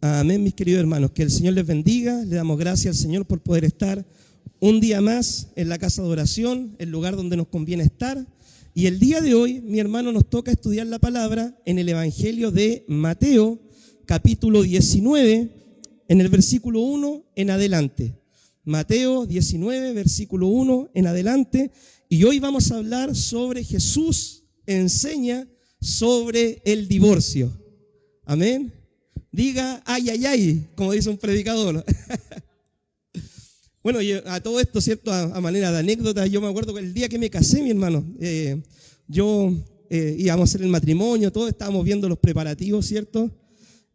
Amén, mis queridos hermanos. Que el Señor les bendiga. Le damos gracias al Señor por poder estar un día más en la casa de oración, el lugar donde nos conviene estar. Y el día de hoy, mi hermano, nos toca estudiar la palabra en el Evangelio de Mateo, capítulo 19, en el versículo 1 en adelante. Mateo 19, versículo 1 en adelante. Y hoy vamos a hablar sobre Jesús enseña sobre el divorcio. Amén. Diga, ay, ay, ay, como dice un predicador. Bueno, y a todo esto, ¿cierto? A manera de anécdota, yo me acuerdo que el día que me casé, mi hermano, íbamos a hacer el matrimonio, todos estábamos viendo los preparativos, ¿cierto?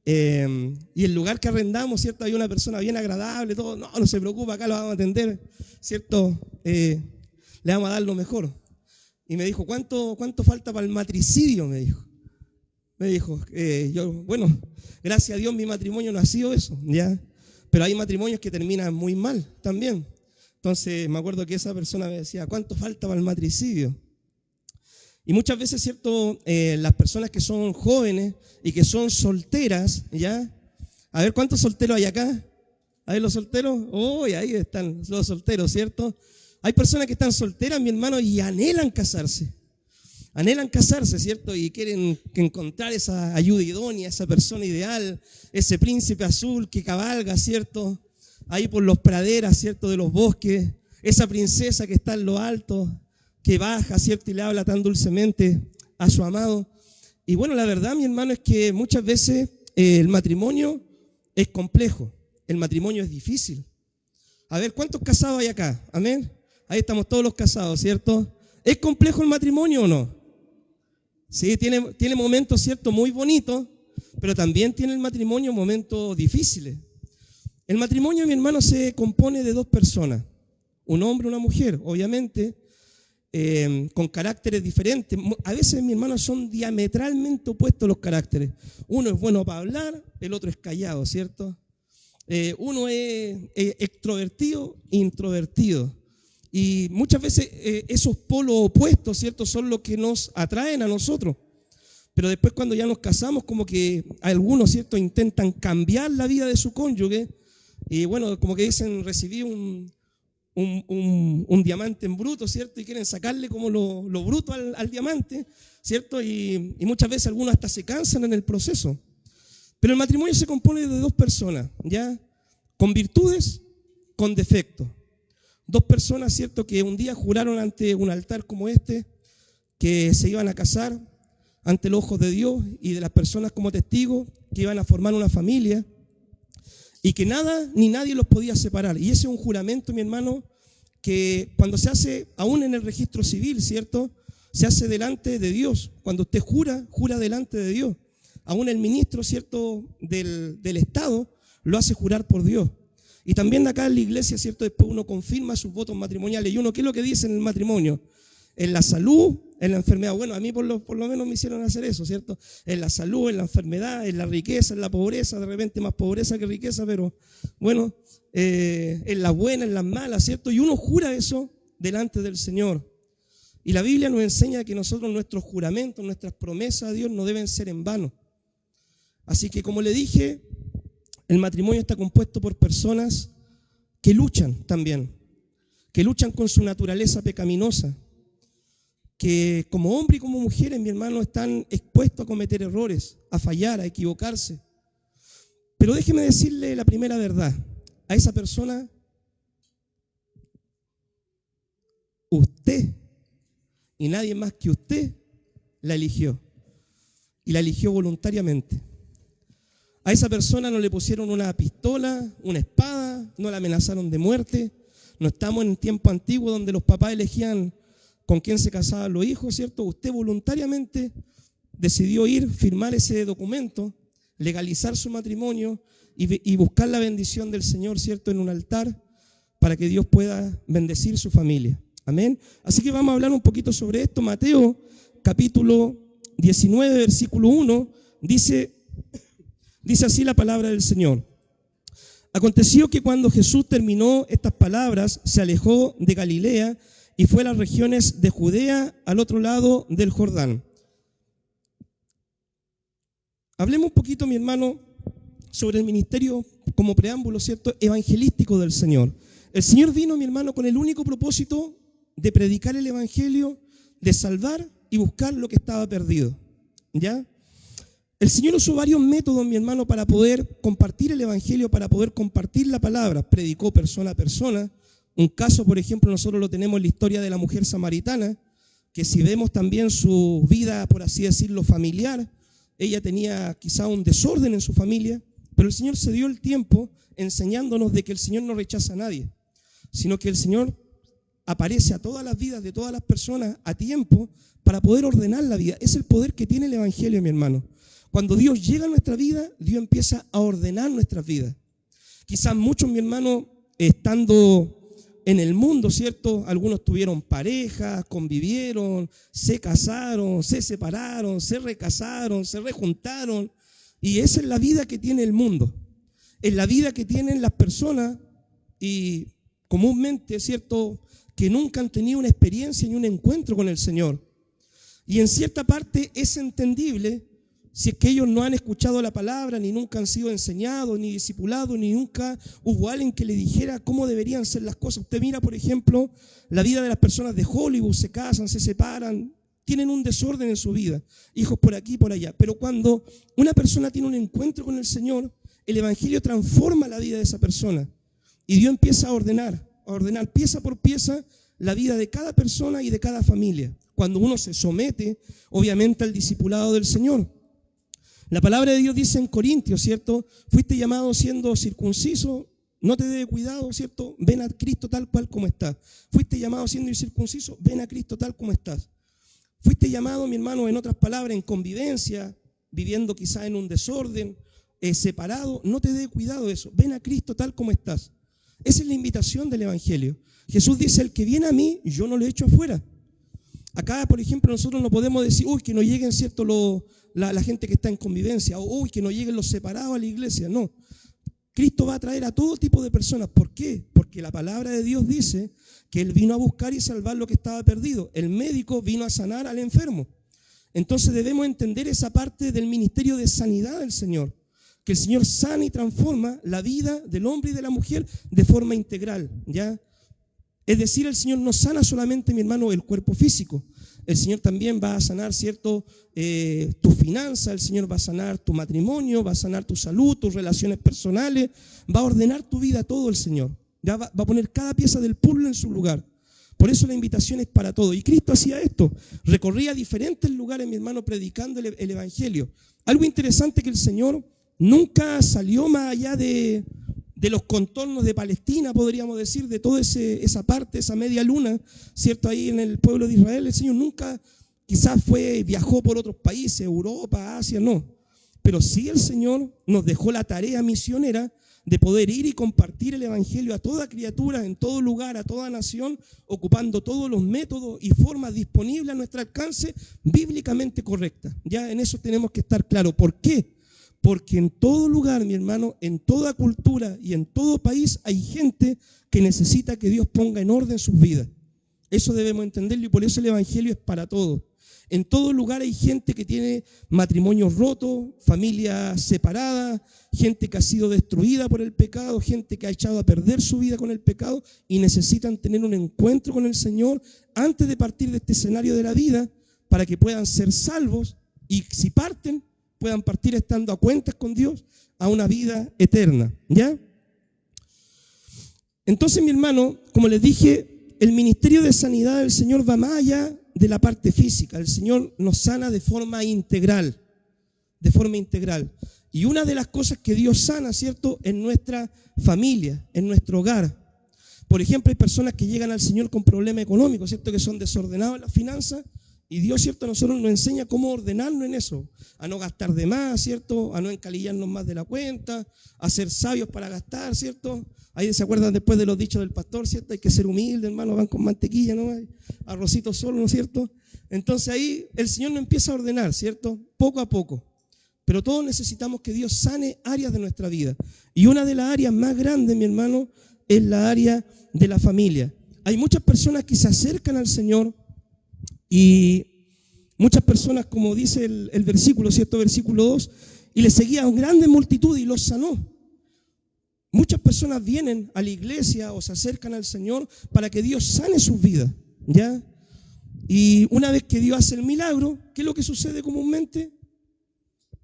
Y el lugar que arrendamos, ¿cierto? Había una persona bien agradable, todo, no se preocupe, acá lo vamos a atender, ¿cierto? Le vamos a dar lo mejor. Y me dijo, ¿cuánto falta para el matricidio? Me dijo, bueno, gracias a Dios mi matrimonio no ha sido eso, ¿ya? Pero hay matrimonios que terminan muy mal también. Entonces me acuerdo que esa persona me decía, ¿cuánto falta para el matricidio? Y muchas veces, ¿cierto? Las personas que son jóvenes y que son solteras, ¿ya? A ver, ¿cuántos solteros hay acá? ¿Hay los solteros? Ahí están los solteros, ¿cierto? Hay personas que están solteras, mi hermano, y anhelan casarse. Anhelan casarse, ¿cierto? Y quieren encontrar esa ayuda idónea, esa persona ideal, ese príncipe azul que cabalga, ¿cierto? Ahí por los praderas, ¿cierto? De los bosques, esa princesa que está en lo alto, que baja, ¿cierto? Y le habla tan dulcemente a su amado. Y bueno, la verdad, mi hermano, es que muchas veces el matrimonio es complejo, el matrimonio es difícil. A ver, ¿cuántos casados hay acá? Amén. Ahí estamos todos los casados, ¿cierto? ¿Es complejo el matrimonio o no? Sí, tiene momentos, ¿cierto?, muy bonitos, pero también tiene el matrimonio momentos difíciles. El matrimonio, mi hermano, se compone de dos personas, un hombre y una mujer, obviamente, con caracteres diferentes. A veces, mi hermano, son diametralmente opuestos los caracteres. Uno es bueno para hablar, el otro es callado, ¿cierto? Uno es extrovertido e introvertido. Y muchas veces esos polos opuestos, ¿cierto?, son los que nos atraen a nosotros. Pero después cuando ya nos casamos, como que algunos, ¿cierto?, intentan cambiar la vida de su cónyuge. Y bueno, como que dicen, recibí un diamante en bruto, ¿cierto? Y quieren sacarle como lo bruto al diamante, ¿cierto? Y muchas veces algunos hasta se cansan en el proceso. Pero el matrimonio se compone de dos personas, ¿ya? Con virtudes, con defectos. Dos personas, ¿cierto?, que un día juraron ante un altar como este que se iban a casar ante los ojos de Dios y de las personas como testigos, que iban a formar una familia y que nada ni nadie los podía separar. Y ese es un juramento, mi hermano, que cuando se hace, aún en el registro civil, ¿cierto?, se hace delante de Dios. Cuando usted jura delante de Dios. Aún el ministro, ¿cierto?, del Estado lo hace jurar por Dios. Y también acá en la iglesia, ¿cierto?, después uno confirma sus votos matrimoniales. Y uno, ¿qué es lo que dice en el matrimonio? En la salud, en la enfermedad. Bueno, a mí por lo menos me hicieron hacer eso, ¿cierto? En la salud, en la enfermedad, en la riqueza, en la pobreza, de repente más pobreza que riqueza, pero bueno, en las buenas, en las malas, ¿cierto? Y uno jura eso delante del Señor. Y la Biblia nos enseña que nosotros, nuestros juramentos, nuestras promesas a Dios no deben ser en vano. Así que, como le dije, el matrimonio está compuesto por personas que luchan también, que luchan con su naturaleza pecaminosa, que como hombre y como mujeres, mi hermano, están expuestos a cometer errores, a fallar, a equivocarse. Pero déjeme decirle la primera verdad. A esa persona, usted y nadie más que usted la eligió. Y la eligió voluntariamente. A esa persona no le pusieron una pistola, una espada, no la amenazaron de muerte. No estamos en tiempo antiguo donde los papás elegían con quién se casaban los hijos, ¿cierto? Usted voluntariamente decidió ir, firmar ese documento, legalizar su matrimonio y buscar la bendición del Señor, ¿cierto?, en un altar para que Dios pueda bendecir su familia. Amén. Así que vamos a hablar un poquito sobre esto. Mateo, capítulo 19, versículo 1, dice así la palabra del Señor. Aconteció que cuando Jesús terminó estas palabras, se alejó de Galilea y fue a las regiones de Judea al otro lado del Jordán. Hablemos un poquito, mi hermano, sobre el ministerio como preámbulo, ¿cierto?, evangelístico del Señor. El Señor vino, mi hermano, con el único propósito de predicar el evangelio, de salvar y buscar lo que estaba perdido, ¿ya? El Señor usó varios métodos, mi hermano, para poder compartir el evangelio, para poder compartir la palabra. Predicó persona a persona. Un caso, por ejemplo, nosotros lo tenemos en la historia de la mujer samaritana, que si vemos también su vida, por así decirlo, familiar, ella tenía quizá un desorden en su familia, pero el Señor se dio el tiempo enseñándonos de que el Señor no rechaza a nadie, sino que el Señor aparece a todas las vidas de todas las personas a tiempo para poder ordenar la vida. Es el poder que tiene el evangelio, mi hermano. Cuando Dios llega a nuestra vida, Dios empieza a ordenar nuestras vidas. Quizás muchos, mi hermano, estando en el mundo, ¿cierto? Algunos tuvieron parejas, convivieron, se casaron, se separaron, se recasaron, se rejuntaron. Y esa es la vida que tiene el mundo. Es la vida que tienen las personas y comúnmente, ¿cierto?, que nunca han tenido una experiencia ni un encuentro con el Señor. Y en cierta parte es entendible si es que ellos no han escuchado la palabra, ni nunca han sido enseñados, ni discipulados, ni nunca hubo alguien que le dijera cómo deberían ser las cosas. Usted mira, por ejemplo, la vida de las personas de Hollywood, se casan, se separan, tienen un desorden en su vida, hijos por aquí y por allá. Pero cuando una persona tiene un encuentro con el Señor, el evangelio transforma la vida de esa persona. Y Dios empieza a ordenar pieza por pieza la vida de cada persona y de cada familia. Cuando uno se somete, obviamente, al discipulado del Señor. La palabra de Dios dice en Corintios, ¿cierto? Fuiste llamado siendo circunciso, no te dé cuidado, ¿cierto? Ven a Cristo tal cual como estás. Fuiste llamado siendo incircunciso, ven a Cristo tal como estás. Fuiste llamado, mi hermano, en otras palabras, en convivencia, viviendo quizá en un desorden, separado, no te dé cuidado de eso. Ven a Cristo tal como estás. Esa es la invitación del evangelio. Jesús dice, el que viene a mí, yo no lo echo afuera. Acá, por ejemplo, nosotros no podemos decir, uy, que no lleguen, ¿cierto?, la gente que está en convivencia, o uy, que no lleguen los separados a la iglesia. No. Cristo va a traer a todo tipo de personas. ¿Por qué? Porque la palabra de Dios dice que Él vino a buscar y salvar lo que estaba perdido. El médico vino a sanar al enfermo. Entonces debemos entender esa parte del ministerio de sanidad del Señor. Que el Señor sana y transforma la vida del hombre y de la mujer de forma integral, ¿ya? Es decir, el Señor no sana solamente, mi hermano, el cuerpo físico. El Señor también va a sanar, ¿cierto?, tu finanza, el Señor va a sanar tu matrimonio, va a sanar tu salud, tus relaciones personales, va a ordenar tu vida todo el Señor. Ya va a poner cada pieza del puzzle en su lugar. Por eso la invitación es para todo. Y Cristo hacía esto, recorría diferentes lugares, mi hermano, predicando el evangelio. Algo interesante que el Señor nunca salió más allá de los contornos de Palestina, podríamos decir, de toda esa parte, esa media luna, ¿cierto? Ahí en el pueblo de Israel, el Señor nunca quizás viajó por otros países, Europa, Asia, no. Pero sí el Señor nos dejó la tarea misionera de poder ir y compartir el evangelio a toda criatura, en todo lugar, a toda nación, ocupando todos los métodos y formas disponibles a nuestro alcance, bíblicamente correctas. Ya en eso tenemos que estar claros. ¿Por qué? Porque en todo lugar, mi hermano, en toda cultura y en todo país hay gente que necesita que Dios ponga en orden sus vidas. Eso debemos entenderlo y por eso el evangelio es para todos. En todo lugar hay gente que tiene matrimonios rotos, familias separadas, gente que ha sido destruida por el pecado, gente que ha echado a perder su vida con el pecado y necesitan tener un encuentro con el Señor antes de partir de este escenario de la vida para que puedan ser salvos y si parten, puedan partir estando a cuentas con Dios a una vida eterna, ¿ya? Entonces, mi hermano, como les dije, el ministerio de sanidad del Señor va más allá de la parte física. El Señor nos sana de forma integral, Y una de las cosas que Dios sana, ¿cierto?, en nuestra familia, en nuestro hogar. Por ejemplo, hay personas que llegan al Señor con problemas económicos, ¿cierto?, que son desordenados en las finanzas. Y Dios, ¿cierto?, a nosotros nos enseña cómo ordenarnos en eso, a no gastar de más, ¿cierto?, a no encalillarnos más de la cuenta, a ser sabios para gastar, ¿cierto? Ahí se acuerdan después de los dichos del pastor, ¿cierto? Hay que ser humilde, hermano, van con mantequilla, ¿no? Arrocito solo, ¿no es cierto? Entonces ahí el Señor nos empieza a ordenar, ¿cierto? Poco a poco. Pero todos necesitamos que Dios sane áreas de nuestra vida. Y una de las áreas más grandes, mi hermano, es la área de la familia. Hay muchas personas que se acercan al Señor y muchas personas, como dice el versículo, ¿cierto? Versículo 2, y le seguían grandes multitudes y los sanó. Muchas personas vienen a la iglesia o se acercan al Señor para que Dios sane sus vidas, ¿ya? Y una vez que Dios hace el milagro, ¿qué es lo que sucede comúnmente?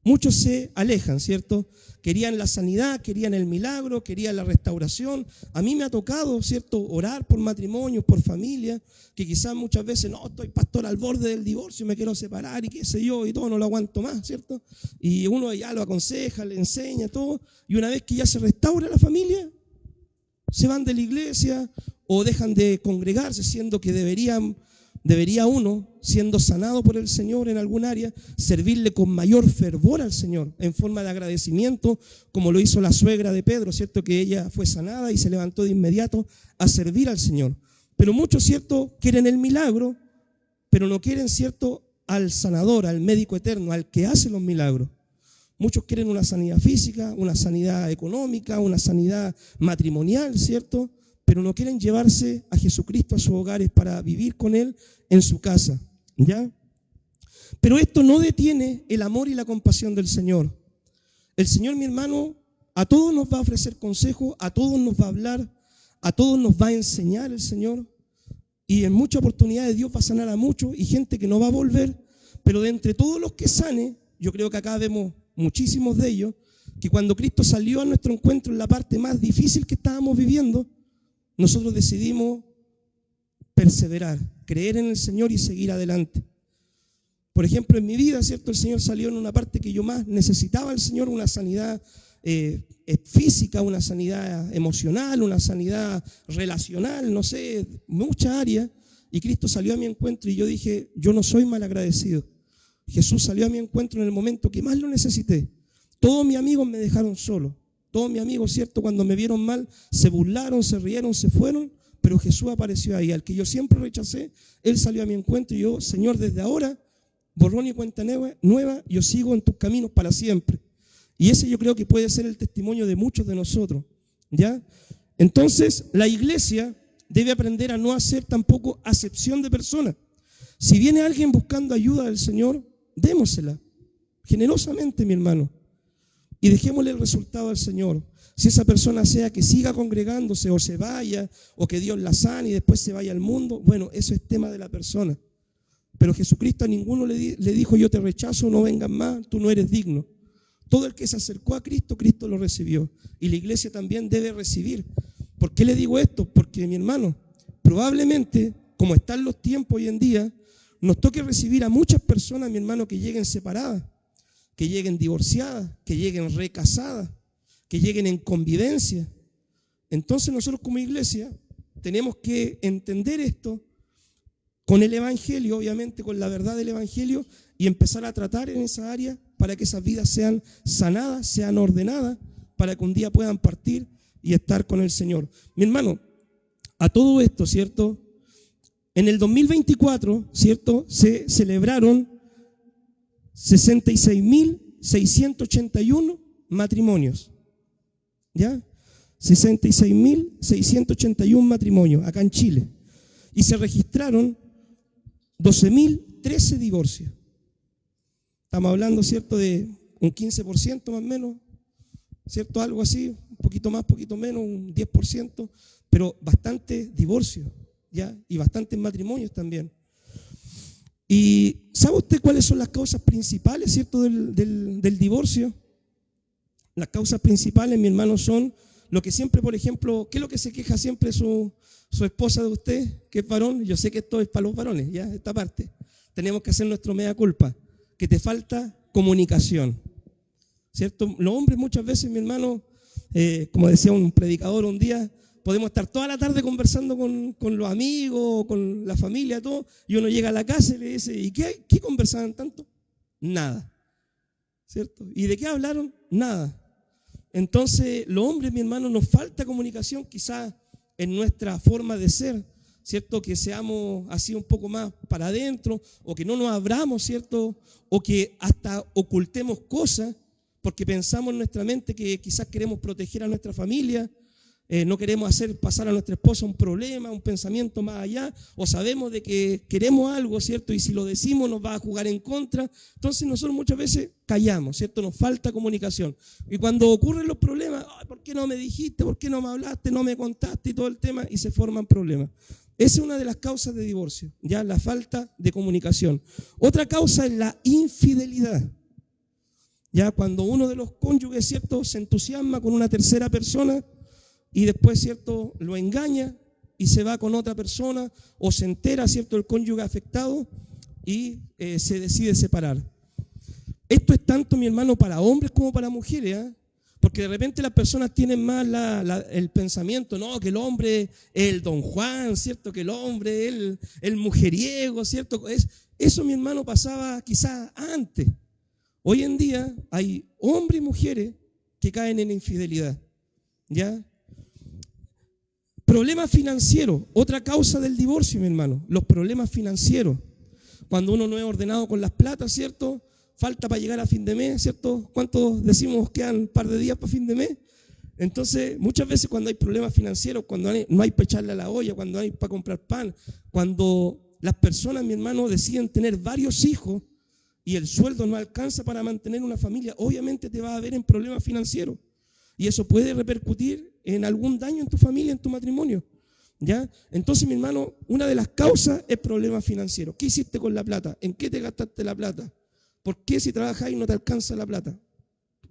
Muchos se alejan, ¿cierto? Querían la sanidad, querían el milagro, querían la restauración. A mí me ha tocado, ¿cierto?, orar por matrimonios, por familias, que quizás muchas veces, no, estoy pastor al borde del divorcio, me quiero separar y qué sé yo, y todo, no lo aguanto más, ¿cierto? Y uno ya lo aconseja, le enseña todo, y una vez que ya se restaura la familia, se van de la iglesia o dejan de congregarse, siendo que debería uno, siendo sanado por el Señor en algún área, servirle con mayor fervor al Señor, en forma de agradecimiento, como lo hizo la suegra de Pedro, ¿cierto? Que ella fue sanada y se levantó de inmediato a servir al Señor. Pero muchos, ¿cierto?, quieren el milagro, pero no quieren, ¿cierto?, al sanador, al médico eterno, al que hace los milagros. Muchos quieren una sanidad física, una sanidad económica, una sanidad matrimonial, ¿cierto?, pero no quieren llevarse a Jesucristo a sus hogares para vivir con Él en su casa, ¿ya? Pero esto no detiene el amor y la compasión del Señor. El Señor, mi hermano, a todos nos va a ofrecer consejo, a todos nos va a hablar, a todos nos va a enseñar el Señor, y en muchas oportunidades Dios va a sanar a muchos y gente que no va a volver, pero de entre todos los que sane, yo creo que acá vemos muchísimos de ellos, que cuando Cristo salió a nuestro encuentro en la parte más difícil que estábamos viviendo, nosotros decidimos perseverar, creer en el Señor y seguir adelante. Por ejemplo, en mi vida, ¿cierto?, el Señor salió en una parte que yo más necesitaba al Señor, una sanidad física, una sanidad emocional, una sanidad relacional, no sé, muchas áreas, y Cristo salió a mi encuentro y yo dije, yo no soy malagradecido. Jesús salió a mi encuentro en el momento que más lo necesité. Todos mis amigos me dejaron solo. Todos mis amigos, ¿cierto?, cuando me vieron mal, se burlaron, se rieron, se fueron, pero Jesús apareció ahí. Al que yo siempre rechacé, Él salió a mi encuentro y yo, Señor, desde ahora, borrón y cuenta nueva, yo sigo en tus caminos para siempre. Y ese yo creo que puede ser el testimonio de muchos de nosotros, ¿ya? Entonces, la iglesia debe aprender a no hacer tampoco acepción de personas. Si viene alguien buscando ayuda del Señor, démosela, generosamente, mi hermano. Y dejémosle el resultado al Señor. Si esa persona sea que siga congregándose o se vaya, o que Dios la sane y después se vaya al mundo, bueno, eso es tema de la persona. Pero Jesucristo a ninguno le dijo, yo te rechazo, no vengas más, tú no eres digno. Todo el que se acercó a Cristo, Cristo lo recibió. Y la iglesia también debe recibir. ¿Por qué le digo esto? Porque, mi hermano, probablemente, como están los tiempos hoy en día, nos toque recibir a muchas personas, mi hermano, que lleguen separadas, que lleguen divorciadas, que lleguen recasadas, que lleguen en convivencia. Entonces nosotros como iglesia tenemos que entender esto con el Evangelio, obviamente con la verdad del Evangelio, y empezar a tratar en esa área para que esas vidas sean sanadas, sean ordenadas, para que un día puedan partir y estar con el Señor. Mi hermano, a todo esto, ¿cierto? En el 2024, ¿cierto?, se celebraron 66.681 matrimonios, ¿ya? 66.681 matrimonios acá en Chile. Y se registraron 12.013 divorcios. Estamos hablando, ¿cierto?, de un 15% más o menos, ¿cierto? Algo así, un poquito más, poquito menos, un 10%, pero bastantes divorcios, ¿ya? Y bastantes matrimonios también. ¿Y sabe usted cuáles son las causas principales, ¿cierto?, del divorcio? Las causas principales, mi hermano, son lo que siempre, por ejemplo, ¿qué es lo que se queja siempre su esposa de usted, que es varón? Yo sé que esto es para los varones, ya, esta parte. Tenemos que hacer nuestro mea culpa, que te falta comunicación, ¿cierto? Los hombres muchas veces, mi hermano, como decía un predicador un día, podemos estar toda la tarde conversando con los amigos, con la familia, todo, y uno llega a la casa y le dice, ¿y qué conversaban tanto? Nada, ¿cierto? ¿Y de qué hablaron? Nada. Entonces, los hombres, mi hermano, nos falta comunicación quizás en nuestra forma de ser, ¿cierto? Que seamos así un poco más para adentro, o que no nos abramos, ¿cierto? O que hasta ocultemos cosas, porque pensamos en nuestra mente que quizás queremos proteger a nuestra familia. no queremos hacer pasar a nuestra esposa un problema, un pensamiento más allá, o sabemos de que queremos algo, ¿cierto? Y si lo decimos nos va a jugar en contra. Entonces nosotros muchas veces callamos, ¿cierto? Nos falta comunicación. Y cuando ocurren los problemas, ay, ¿por qué no me dijiste? ¿Por qué no me hablaste? ¿No me contaste? Y todo el tema, y se forman problemas. Esa es una de las causas de divorcio, ya la falta de comunicación. Otra causa es la infidelidad. Ya cuando uno de los cónyuges, ¿cierto?, se entusiasma con una tercera persona, y después, ¿cierto?, lo engaña y se va con otra persona, o se entera, ¿cierto?, el cónyuge afectado y se decide separar. Esto es tanto, mi hermano, para hombres como para mujeres, ¿eh? Porque de repente las personas tienen más el pensamiento, no, que el hombre es el don Juan, ¿cierto?, que el hombre es el mujeriego, ¿cierto? Eso, mi hermano, pasaba quizás antes. Hoy en día hay hombres y mujeres que caen en infidelidad, ¿ya? Problemas financieros, otra causa del divorcio, mi hermano, los problemas financieros. Cuando uno no es ordenado con las platas, ¿cierto? Falta para llegar a fin de mes, ¿cierto? ¿Cuántos decimos quedan un par de días para fin de mes? Entonces, muchas veces cuando hay problemas financieros, cuando no hay para echarle a la olla, cuando hay para comprar pan, cuando las personas, mi hermano, deciden tener varios hijos y el sueldo no alcanza para mantener una familia, obviamente te va a ver en problemas financieros. Y eso puede repercutir en algún daño en tu familia, en tu matrimonio, ¿ya? Entonces, mi hermano, una de las causas es problemas financieros. ¿Qué hiciste con la plata? ¿En qué te gastaste la plata? ¿Por qué si trabajas y no te alcanza la plata?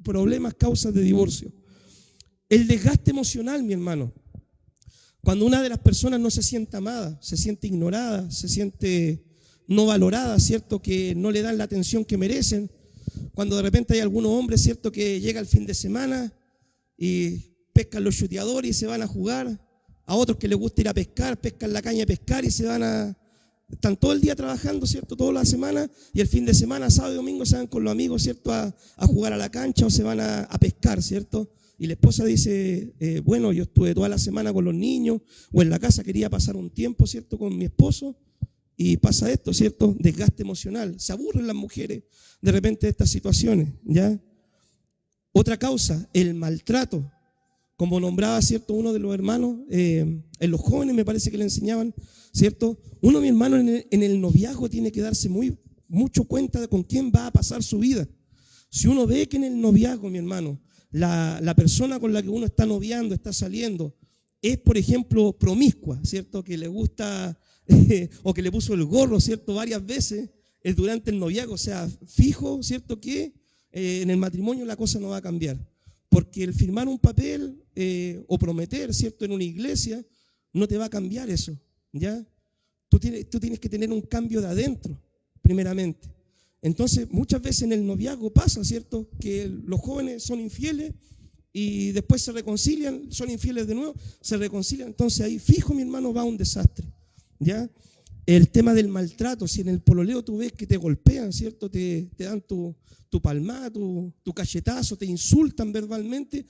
Problemas, causas de divorcio. El desgaste emocional, mi hermano. Cuando una de las personas no se siente amada, se siente ignorada, se siente no valorada, ¿cierto? Que no le dan la atención que merecen. Cuando de repente hay algunos hombres, ¿cierto?, que llega el fin de semana y pescan los chuteadores y se van a jugar, a otros que les gusta ir a pescar, pescan la caña de pescar y están todo el día trabajando, ¿cierto?, toda la semana, y el fin de semana, sábado y domingo, se van con los amigos, ¿cierto?, a jugar a la cancha o se van a pescar, ¿cierto? Y la esposa dice, bueno, yo estuve toda la semana con los niños, o en la casa quería pasar un tiempo, ¿cierto?, con mi esposo, y pasa esto, ¿cierto?, desgaste emocional, se aburren las mujeres de repente de estas situaciones, ¿ya? Otra causa, el maltrato. Como nombraba, ¿cierto?, uno de los hermanos, en los jóvenes me parece que le enseñaban, ¿cierto? Uno, mi hermano, en el noviazgo tiene que darse mucho cuenta de con quién va a pasar su vida. Si uno ve que en el noviazgo, mi hermano, la persona con la que uno está noviando, está saliendo, es, por ejemplo, promiscua, ¿cierto?, que le gusta o que le puso el gorro, ¿cierto?, varias veces durante el noviazgo, o sea, fijo, ¿cierto?, que en el matrimonio la cosa no va a cambiar. Porque el firmar un papel o prometer, ¿cierto?, en una iglesia, no te va a cambiar eso, ¿ya? Tú tienes que tener un cambio de adentro, primeramente. Entonces, muchas veces en el noviazgo pasa, ¿cierto?, que los jóvenes son infieles y después se reconcilian, son infieles de nuevo, se reconcilian. Entonces ahí, fijo, mi hermano, va un desastre, ¿ya? El tema del maltrato, si en el pololeo tú ves que te golpean, ¿cierto?, te dan tu palmada, tu cachetazo, te insultan verbalmente,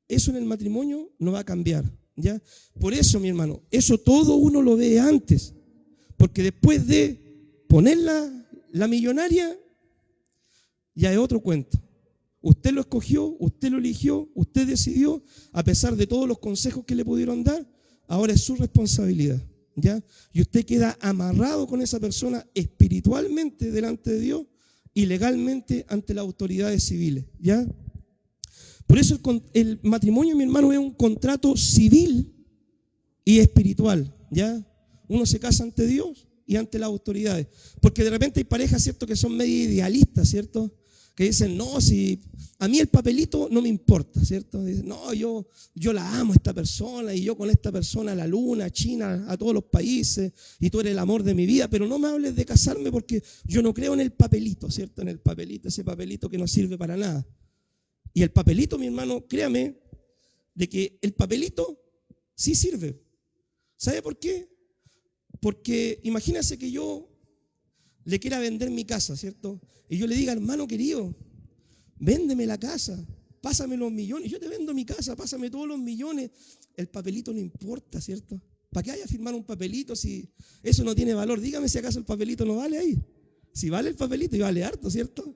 eso en el matrimonio no va a cambiar, ¿ya? Por eso, mi hermano, eso todo uno lo ve antes, porque después de poner la millonaria, ya es otro cuento. Usted lo escogió, usted lo eligió, usted decidió, a pesar de todos los consejos que le pudieron dar, ahora es su responsabilidad, ¿ya? Y usted queda amarrado con esa persona espiritualmente delante de Dios y legalmente ante las autoridades civiles, ¿ya? Por eso el matrimonio, mi hermano, es un contrato civil y espiritual, ¿ya? Uno se casa ante Dios y ante las autoridades. Porque de repente hay parejas, ¿cierto?, que son medio idealistas, ¿cierto?, que dicen, no, si a mí el papelito no me importa, ¿cierto? Dicen, no, yo la amo a esta persona y yo con esta persona a la luna, a China, a todos los países y tú eres el amor de mi vida, pero no me hables de casarme porque yo no creo en el papelito, ¿cierto? En el papelito, ese papelito que no sirve para nada. Y el papelito, mi hermano, créame, de que el papelito sí sirve. ¿Sabe por qué? Porque imagínese que yo le quiera vender mi casa, ¿cierto? Y yo le diga, hermano querido, véndeme la casa, pásame los millones, yo te vendo mi casa, pásame todos los millones. El papelito no importa, ¿cierto? ¿Para qué haya firmar un papelito si eso no tiene valor? Dígame si acaso el papelito no vale ahí. Si vale el papelito y vale harto, ¿cierto?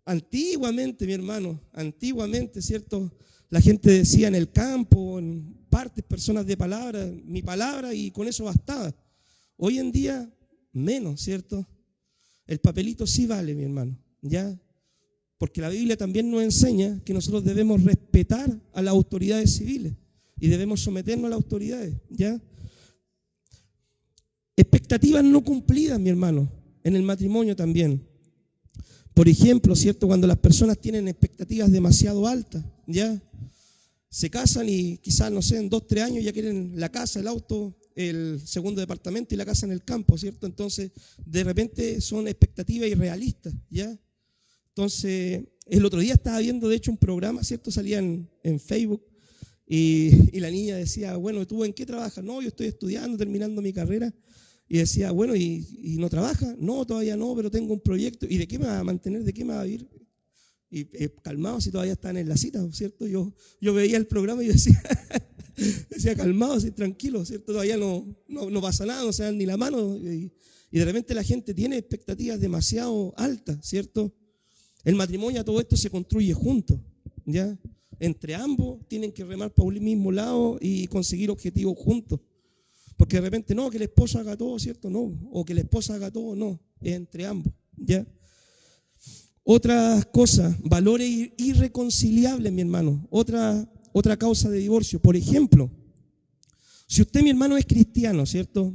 Antiguamente, mi hermano, antiguamente, ¿cierto? La gente decía en el campo, en partes, personas de palabra, mi palabra, y con eso bastaba. Hoy en día, menos, ¿cierto? El papelito sí vale, mi hermano, ¿ya? Porque la Biblia también nos enseña que nosotros debemos respetar a las autoridades civiles y debemos someternos a las autoridades, ¿ya? Expectativas no cumplidas, mi hermano, en el matrimonio también. Por ejemplo, ¿cierto? Cuando las personas tienen expectativas demasiado altas, ¿ya? Se casan y quizás, no sé, en 2, 3 años ya quieren la casa, el auto, el segundo departamento y la casa en el campo, ¿cierto? Entonces, de repente son expectativas irrealistas, ¿ya? Entonces, el otro día estaba viendo, de hecho, un programa, ¿cierto? Salía en Facebook y la niña decía, bueno, ¿tú en qué trabajas? No, yo estoy estudiando, terminando mi carrera. Y decía, bueno, ¿y no trabaja? No, todavía no, pero tengo un proyecto. ¿Y de qué me va a mantener? ¿De qué me va a vivir? Y calmados si todavía están en la cita, ¿cierto? Yo veía el programa y decía calmados y tranquilos, ¿cierto? Todavía no pasa nada, no se dan ni la mano. Y de repente la gente tiene expectativas demasiado altas, ¿cierto? El matrimonio, a todo esto se construye juntos, ¿ya? Entre ambos tienen que remar para un mismo lado y conseguir objetivos juntos. Porque de repente, no, que el esposo haga todo, ¿cierto? No. O que la esposa haga todo, no. Es entre ambos, ¿ya? Otras cosas, valores irreconciliables, mi hermano. Otra causa de divorcio. Por ejemplo, si usted, mi hermano, es cristiano, ¿cierto?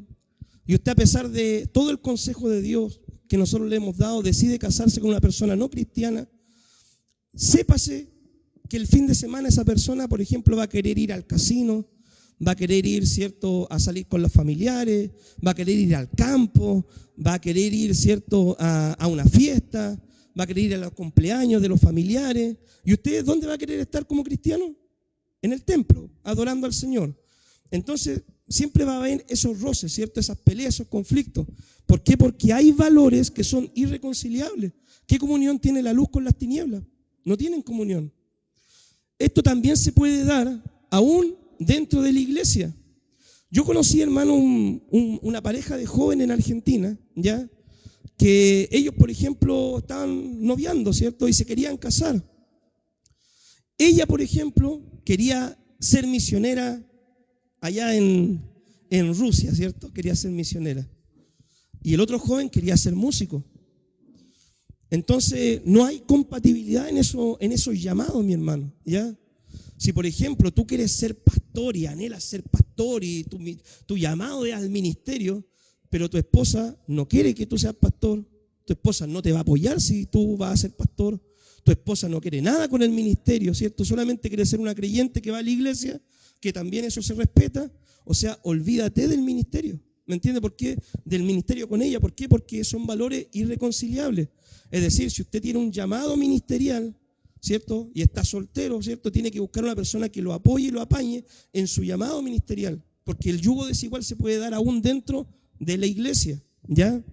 Y usted, a pesar de todo el consejo de Dios que nosotros le hemos dado, decide casarse con una persona no cristiana, sépase que el fin de semana esa persona, por ejemplo, va a querer ir al casino, va a querer ir, ¿cierto?, a salir con los familiares, va a querer ir al campo, va a querer ir, ¿cierto?, a una fiesta, va a querer ir a los cumpleaños de los familiares. ¿Y usted dónde va a querer estar como cristiano? En el templo, adorando al Señor. Entonces, siempre va a haber esos roces, ¿cierto?, esas peleas, esos conflictos. ¿Por qué? Porque hay valores que son irreconciliables. ¿Qué comunión tiene la luz con las tinieblas? No tienen comunión. Esto también se puede dar aún dentro de la iglesia. Yo conocí, hermano, una pareja de jóvenes en Argentina, ¿ya? Que ellos, por ejemplo, estaban noviando, ¿cierto? Y se querían casar. Ella, por ejemplo, quería ser misionera allá en Rusia, ¿cierto? Quería ser misionera. Y el otro joven quería ser músico. Entonces, no hay compatibilidad en esos llamados, mi hermano, ¿ya? Si, por ejemplo, tú quieres ser pastor y anhelas ser pastor y tu llamado es al ministerio, pero tu esposa no quiere que tú seas pastor, tu esposa no te va a apoyar si tú vas a ser pastor, tu esposa no quiere nada con el ministerio, ¿cierto? Solamente quiere ser una creyente que va a la iglesia, que también eso se respeta, o sea, olvídate del ministerio. ¿Me entiende por qué? Del ministerio con ella. ¿Por qué? Porque son valores irreconciliables. Es decir, si usted tiene un llamado ministerial, ¿cierto? Y está soltero, ¿cierto? Tiene que buscar una persona que lo apoye y lo apañe en su llamado ministerial. Porque el yugo desigual se puede dar aún dentro de la iglesia, ¿ya?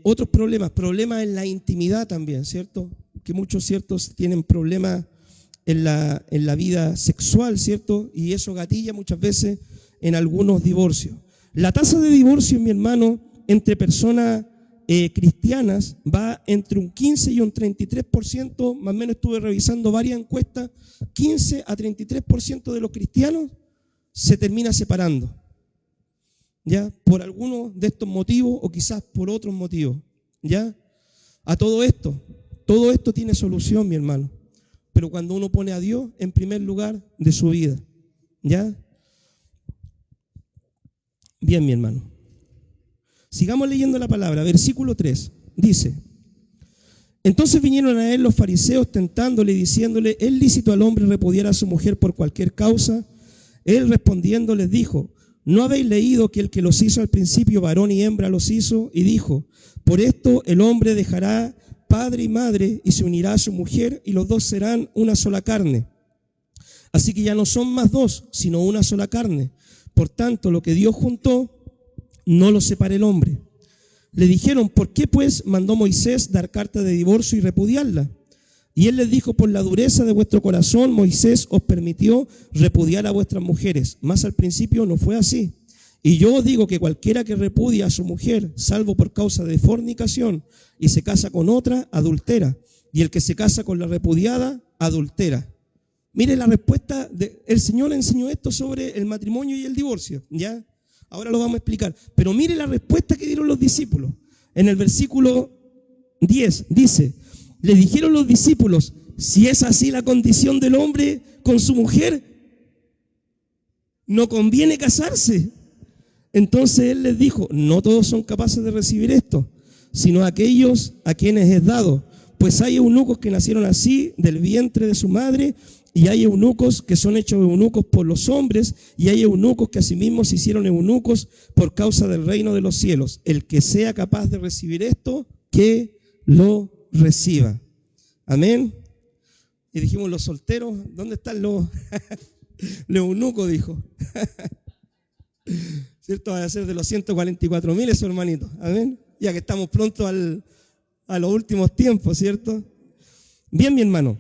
Otros problemas en la intimidad también, ¿cierto? Que muchos, ¿ciertos?, tienen problemas en la vida sexual, ¿cierto? Y eso gatilla muchas veces en algunos divorcios. La tasa de divorcio, mi hermano, entre personas cristianas va entre un 15 y un 33%, más o menos estuve revisando varias encuestas, 15 a 33% de los cristianos se termina separando, ¿ya? Por alguno de estos motivos o quizás por otros motivos, ¿ya? A todo esto tiene solución, mi hermano, pero cuando uno pone a Dios en primer lugar de su vida, ¿ya? Bien, mi hermano. Sigamos leyendo la palabra. Versículo 3 dice: entonces vinieron a él los fariseos tentándole y diciéndole: ¿es lícito al hombre repudiar a su mujer por cualquier causa? Él respondiendo les dijo: ¿no habéis leído que el que los hizo al principio varón y hembra los hizo? Y dijo: por esto el hombre dejará padre y madre y se unirá a su mujer y los dos serán una sola carne. Así que ya no son más dos, sino una sola carne. Por tanto, lo que Dios juntó, no lo separe el hombre. Le dijeron: ¿por qué pues mandó Moisés dar carta de divorcio y repudiarla? Y él les dijo: por la dureza de vuestro corazón, Moisés os permitió repudiar a vuestras mujeres, mas al principio no fue así. Y yo os digo que cualquiera que repudia a su mujer, salvo por causa de fornicación, y se casa con otra, adultera. Y el que se casa con la repudiada, adultera. Mire la respuesta, el Señor enseñó esto sobre el matrimonio y el divorcio, ¿ya? Ahora lo vamos a explicar. Pero mire la respuesta que dieron los discípulos. En el versículo 10 dice, le dijeron los discípulos, si es así la condición del hombre con su mujer, no conviene casarse. Entonces él les dijo, no todos son capaces de recibir esto, sino aquellos a quienes es dado. Pues hay eunucos que nacieron así del vientre de su madre, y hay eunucos que son hechos eunucos por los hombres, y hay eunucos que asimismo se hicieron eunucos por causa del reino de los cielos. El que sea capaz de recibir esto, que lo reciba. Amén. Y dijimos, los solteros, ¿dónde están los eunucos? Dijo. ¿Cierto? Va a ser de los 144.000 eso, hermanito. Amén. Ya que estamos pronto a los últimos tiempos, ¿cierto? Bien, mi hermano.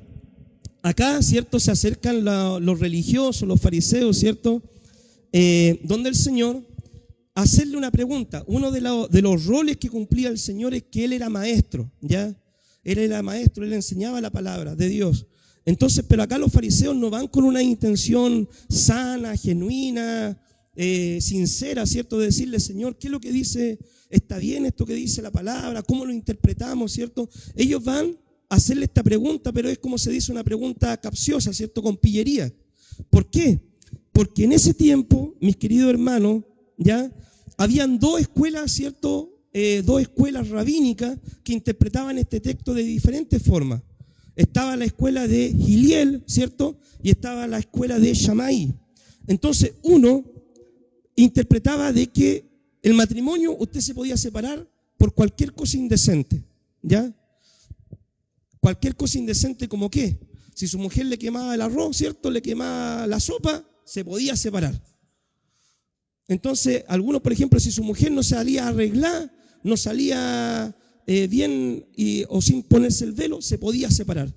Acá, ¿cierto? Se acercan los religiosos, los fariseos, ¿cierto? Donde el Señor, a hacerle una pregunta. Uno de los roles que cumplía el Señor es que Él era maestro, ¿ya? Él era maestro, Él enseñaba la palabra de Dios. Entonces, pero acá los fariseos no van con una intención sana, genuina, sincera, ¿cierto? De decirle, Señor, ¿qué es lo que dice? ¿Está bien esto que dice la palabra? ¿Cómo lo interpretamos, cierto? Ellos van a hacerle esta pregunta, pero es como se dice, una pregunta capciosa, ¿cierto? Con pillería. ¿Por qué? Porque en ese tiempo, mis queridos hermanos, ya, habían dos escuelas, ¿cierto? Dos escuelas rabínicas que interpretaban este texto de diferentes formas. Estaba la escuela de Giliel, ¿cierto? Y estaba la escuela de Shammai. Entonces, uno interpretaba de que el matrimonio usted se podía separar por cualquier cosa indecente, ¿ya? Cualquier cosa indecente, ¿como qué? Si su mujer le quemaba el arroz, ¿cierto? Le quemaba la sopa, se podía separar. Entonces, algunos, por ejemplo, si su mujer no salía arreglada, no salía bien o sin ponerse el velo, se podía separar.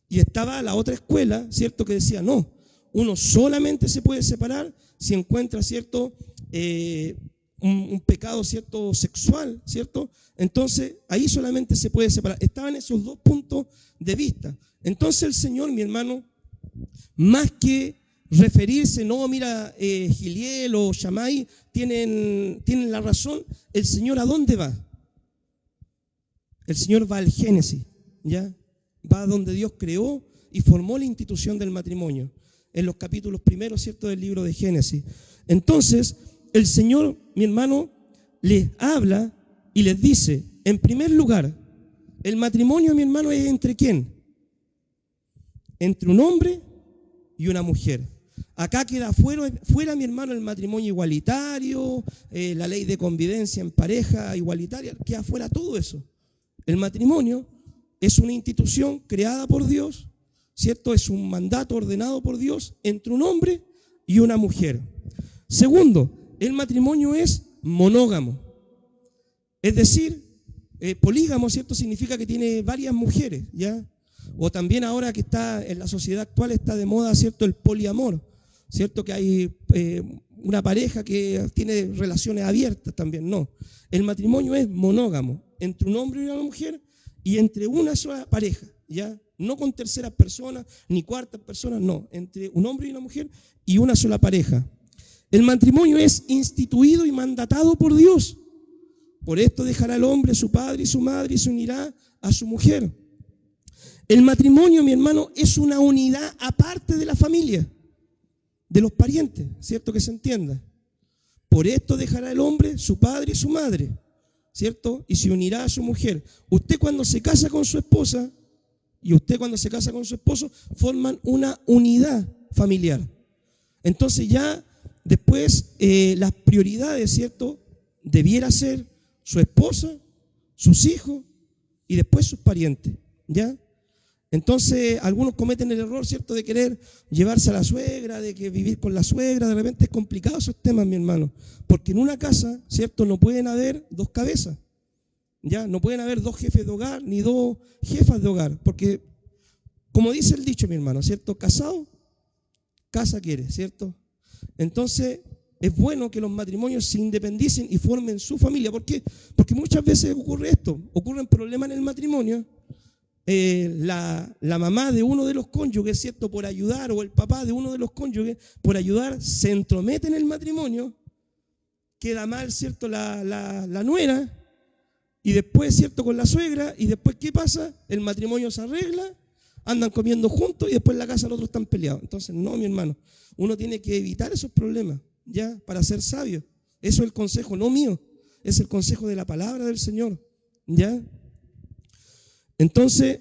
Y estaba la otra escuela, ¿cierto? Que decía, no, uno solamente se puede separar si encuentra, ¿cierto? Un pecado, ¿cierto? Sexual, ¿cierto? Entonces, ahí solamente se puede separar. Estaban esos dos puntos de vista. Entonces el Señor, mi hermano, más que referirse, no, mira, Giliel o Shammai tienen la razón, el Señor ¿a dónde va? El Señor va al Génesis, ¿ya? Va a donde Dios creó y formó la institución del matrimonio, en los capítulos primeros, ¿cierto?, del libro de Génesis. Entonces, el Señor, mi hermano, les habla y les dice, en primer lugar, el matrimonio, mi hermano, es ¿entre quién? Entre un hombre y una mujer. Acá queda fuera, mi hermano, el matrimonio igualitario, la ley de convivencia en pareja igualitaria, queda fuera todo eso. El matrimonio es una institución creada por Dios, ¿cierto? Es un mandato ordenado por Dios entre un hombre y una mujer. Segundo, el matrimonio es monógamo. Es decir, polígamo, ¿cierto? Significa que tiene varias mujeres, ¿ya? O también ahora que está en la sociedad actual está de moda, ¿cierto?, el poliamor, ¿cierto? Que hay una pareja que tiene relaciones abiertas también. No, el matrimonio es monógamo, entre un hombre y una mujer y entre una sola pareja, ¿ya? No con terceras personas ni cuartas personas, no, entre un hombre y una mujer y una sola pareja. El matrimonio es instituido y mandatado por Dios. Por esto dejará el hombre su padre y su madre y se unirá a su mujer. El matrimonio, mi hermano, es una unidad aparte de la familia, de los parientes, ¿cierto? Que se entienda. Por esto dejará el hombre su padre y su madre, ¿cierto? Y se unirá a su mujer. Usted cuando se casa con su esposa y usted cuando se casa con su esposo forman una unidad familiar. Entonces ya después las prioridades, ¿cierto? Debiera ser su esposa, sus hijos y después sus parientes, ¿ya? Entonces, algunos cometen el error, ¿cierto?, de querer llevarse a la suegra, de que vivir con la suegra. De repente es complicado esos temas, mi hermano, porque en una casa, ¿cierto?, no pueden haber dos cabezas, ¿ya? No pueden haber dos jefes de hogar ni dos jefas de hogar, porque, como dice el dicho, mi hermano, ¿cierto?, casado, casa quiere, ¿cierto? Entonces, es bueno que los matrimonios se independicen y formen su familia. ¿Por qué? Porque muchas veces ocurre esto, ocurren problemas en el matrimonio. La mamá de uno de los cónyuges, ¿cierto?, por ayudar, o el papá de uno de los cónyuges, por ayudar, se entromete en el matrimonio, queda mal, ¿cierto?, la nuera, y después, ¿cierto?, con la suegra, y después, ¿qué pasa? El matrimonio se arregla, andan comiendo juntos, y después en la casa los otros están peleados. Entonces, no, mi hermano, uno tiene que evitar esos problemas, ¿ya?, para ser sabio. Eso es el consejo, no mío, es el consejo de la palabra del Señor, ¿ya? Entonces,